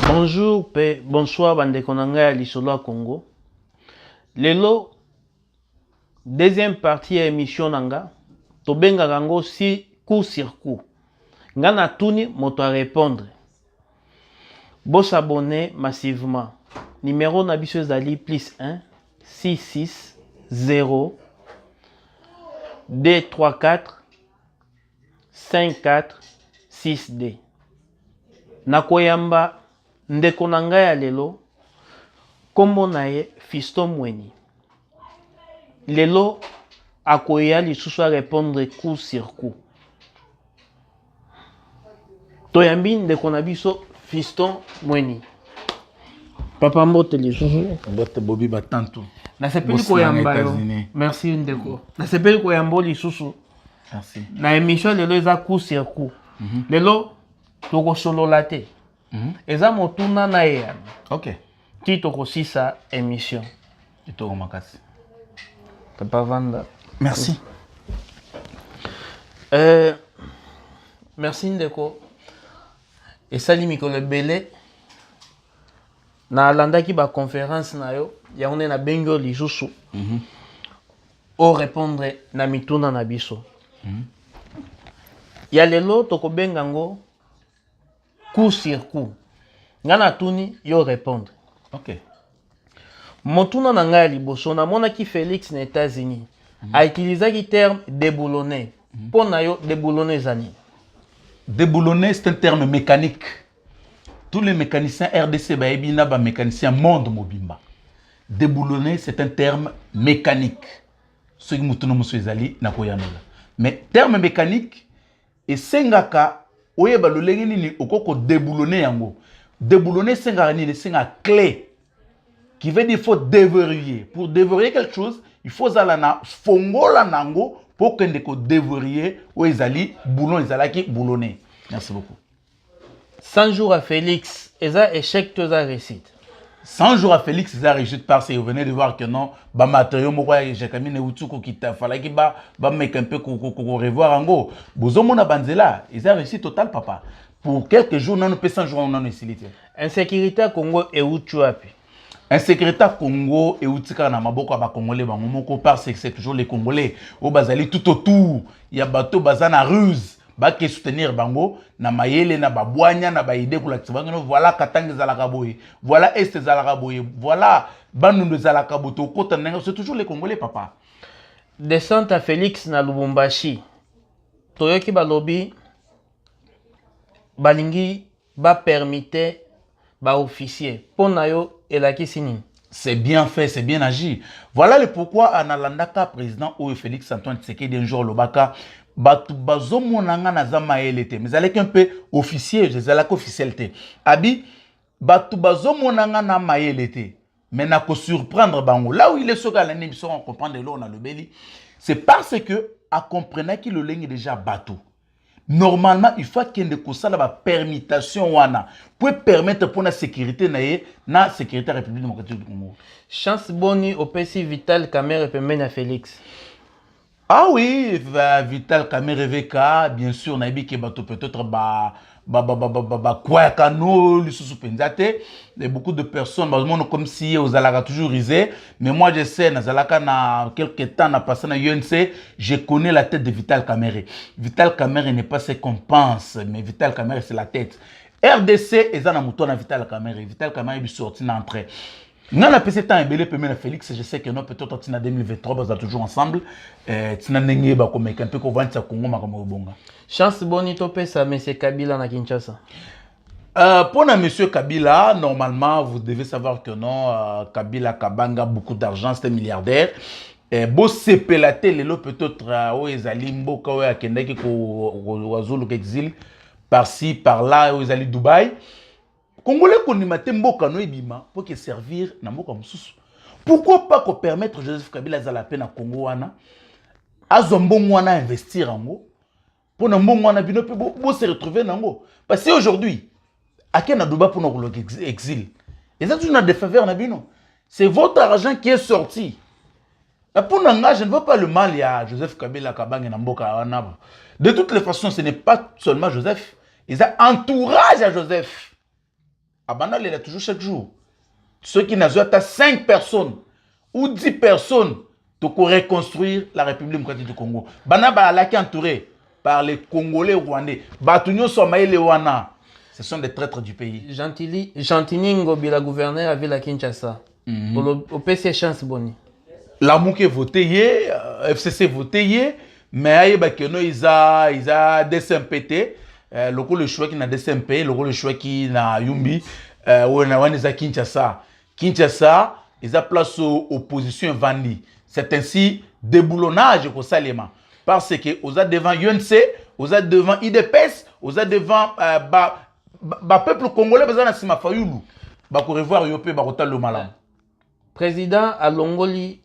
Bonjour, bonsoir, bande konanga lisolo Congo. Lelo, deuxième partie émission nanga, tobenga gango si coup sur coup. Ngana tuni moto à répondre. Bo s'abonner massivement. Numéro nabiso zali +1 66 0 234 54 6D. Nakoyamba ndeko nanga ya lelo kombo naye Fiston Mweni. Lelo akoya lisusu a répondre coup sur coup. Toyambi ndeko na biso Fiston Mweni. Papa mbote lisusu. Mbote bobi batantu. Na sepeli koyamba yo. Merci ndeko. Na sepeli koyambo lisusu. Merci. Na émission lelo eza coup sur coup. Lelo toko solo laté. Eza motuna na ye. OK. Ti toko sisa émission. Toko makasi. Papa Vanda. Merci. Merci ndeko. Et sali mikolo belé. Na landaki ba conférence na yo, ya on na bengo lisusu. O répondre na mituna na biso. Ya lelo toko bengango coup sur coup. Ngana tuni yo répondre. OK. Motuna na ngai liboso na mona ki Félix na États-Unis a utilisé le terme déboulonné. Pour na yo déboulonné zani. Déboulonné c'est un terme mécanique. Tous les mécaniciens RDC ba ebina ba mécanicien monde mobimba. Déboulonné c'est un terme mécanique. Ce qui mutuno muso ezali na koyanola. Mais terme mécanique et sengaka oyeba lolenge nini okoko déboulonner yango. Déboulonner sengaka nini senga clé qui veut dire il faut déverrouiller. Pour déverrouiller quelque chose, il faut zalana fongola nango pour que ndeko déverrouiller ou ezali boulon ezalaki boulonné. Merci beaucoup. 100 jours à Félix, eza échec toza réussite. 100 jours à Félix, eza réussite parce que vous venez de voir que non, ba matériau moko ya jekamine utuko kita falaki ba make un peu ko revoir ango. Bozomona banzela, eza réussite totale papa. Pour quelques jours non peut 100 jours on en est. Insécurité à Congo et utuapi. Insécurité à Congo et utika na maboko ba congolais ba momoko parce que c'est toujours les congolais au bazali tout autour, il y a bateau bazana ruse. Baki soutenir bango na mayele na babwanya na baide kula tsibangano voilà katangi zalaka boye voilà est zalaka boye voilà banundu zalaka boto kota nanga c'est toujours les congolais papa. Descente à Félix na Lubumbashi toyoki balobi balingi ba permité ba officier pona yo elaki sini. C'est bien fait, c'est bien agi. Voilà le pourquoi analandaka président ou Félix Antoine Tshisekedi un jour lobaka batu bazomonanga na zamaelete mais avec un peu officier, je zalaka officialité. Abi batu bazomonanga na maelete mais na ko surprendre bango. Là où il est soga l'année ils on comprendre là on a le beli. C'est parce que a comprenait qu'il le ligne déjà bateau. Normalement, il faut qu'il y ait une permutation pour permettre pour la sécurité na sécurité République démocratique du Congo. Chance boni au PC Vital Kamerhe et à Félix. Ah oui, Vital Kamerhe VK, bien sûr, na que bato peut-être quoi cano les sous-pendate et beaucoup de personnes comme si aux alaka toujours risé mais moi je sais nazalaka na quelques temps na passé na UNC je connais la tête de Vital Kamerhe. Vital Kamerhe n'est pas ce qu'on pense mais Vital Kamerhe c'est la tête. RDC et na muto na Vital Kamerhe. Vital Kamerhe est sorti na entrée. Dans la PC temps belé pemé na Félix, je sais que non peut-être en 2023 on va toujours ensemble tina ndenge ba comme un peu ko vendre Congo makamo bonga. Chance boni topé ça monsieur Kabila na Kinshasa. Pour monsieur Kabila, normalement vous devez savoir que non Kabila Kabanga beaucoup d'argent, c'est un milliardaire. Bo sepelaté lelo peut-être o ezali mboka o akendaki ko wazulu exil par-ci par-là o ezali Dubaï. Congolais konimate mboka no ebima pour que servir na mboka mususu. Pourquoi pas qu'on permettre Joseph Kabila za la peine à Congo wana azombo wana investir en pour na mbongo wana bino pe bo se retrouver nango parce que aujourd'hui akena Dubaï pour nos exil. Et ça tu n'as des faveurs na bino. C'est votre argent qui est sorti. Et pour nanga je ne veux pas le mal ya Joseph Kabila Kabanga na mboka wana. De toutes les façons ce n'est pas seulement Joseph. Ils ont entourage à Joseph. Abana, il a toujours chaque jour. Ceux qui n'ont pas 5 personnes ou 10 personnes pour reconstruire la République démocratique du Congo. Bana Balala qui est entouré par les Congolais rwandais. Batunyo Somaï Lewana. Ce sont des traîtres du pays. Gentini Ngobi, la gouverneure, avait la Kinshasa. Au PC chance boni. La Mouké voté, FCC voté, mais ils a DSMPT. Le choix qui n'a DSMP, le choix qui n'a Yumbi, on a Kinshasa. Kinshasa, ils a place aux oppositions Vandi. C'est ainsi déboulonnage au Salema. Parce que vous êtes devant UNC, vous êtes devant IDPS, vous êtes devant peuple congolais, vous êtes dans Sima Fayoulou. Vous allez revoir Yopé, vous allez le malam. Président a Longoli,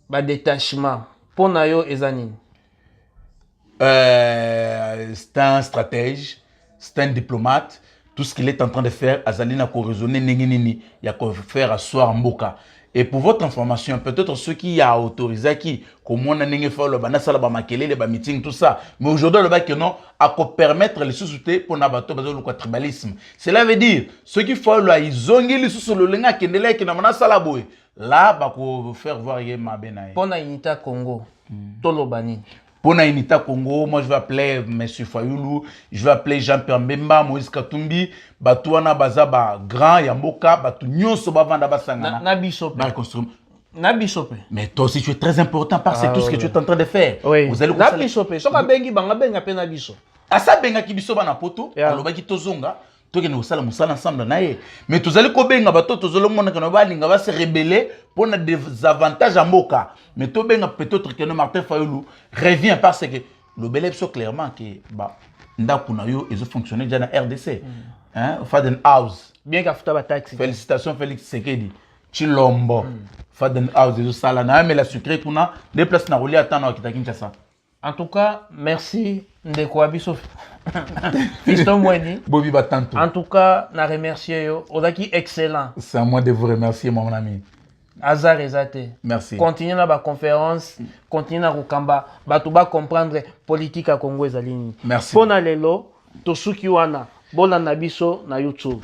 détachement. Pour Nayo et Zanine. C'est un stratège, c'est un diplomate. Tout ce qu'il est en train de faire, Azalina ko raisonner il y a quoi faire asseoir Mboka. Et pour votre information, peut-être ceux qui a autorisé qui, comme on a fait le banasala bamakele, les meeting, tout ça. Mais aujourd'hui, le bac non, à permettre les sous-soutés pour n'abattre le tribalisme. Cela veut dire, ceux qui font là, ils ont les sous le lenga qui n'est qui n'a pas salaboé. Là, bah pour faire voir ma benaï. Pour la unité Congo, Tolobani. Pour la unité Congo, moi je vais appeler M. Fayoulou, je vais appeler Jean-Pierre Mbemba, Moïse Katumbi, Batouana Bazaba, Grand, Yamboka, Batou Nyonso Bavanda Basangana. Nabisope. Nabisope. Mais toi aussi tu es très important parce que tout ce que tu es en train de faire. Oui. Vous allez Nabisope. Soka bengi banga benga pe Nabiso. Asa benga kibiso bana poto, alobaki tozonga. Toke nous allons ensemble naé. Mais tous allez kobenga bato tozolo mona kana balinga va se rebeller pour des avantages à Moka. Mais to benga peut-être que Martin Fayoulou revient parce que le belep so clairement que bah ndakuna yo ils ont fonctionné déjà dans RDC. Hein, Faden House. Bien qu'afuta ba taxi. Félicitations Félix Sekedi. Chilombo. Faden House ils sala na mais la sucré kuna des places na rouler attendre à Kinshasa. En tout cas, merci Ndeko Abisof. Fiston Mweni. Bobby Batanto. En tout cas, na remercier yo. Odaki excellent. C'est à moi de vous remercier mon ami. Hazard Ezate. Merci. Continuez dans la conférence, continuez à Rukamba. Batouba comprendre politique à Congo ezalini. Merci. Pona lelo, tosuki wana, bola nabiso na YouTube.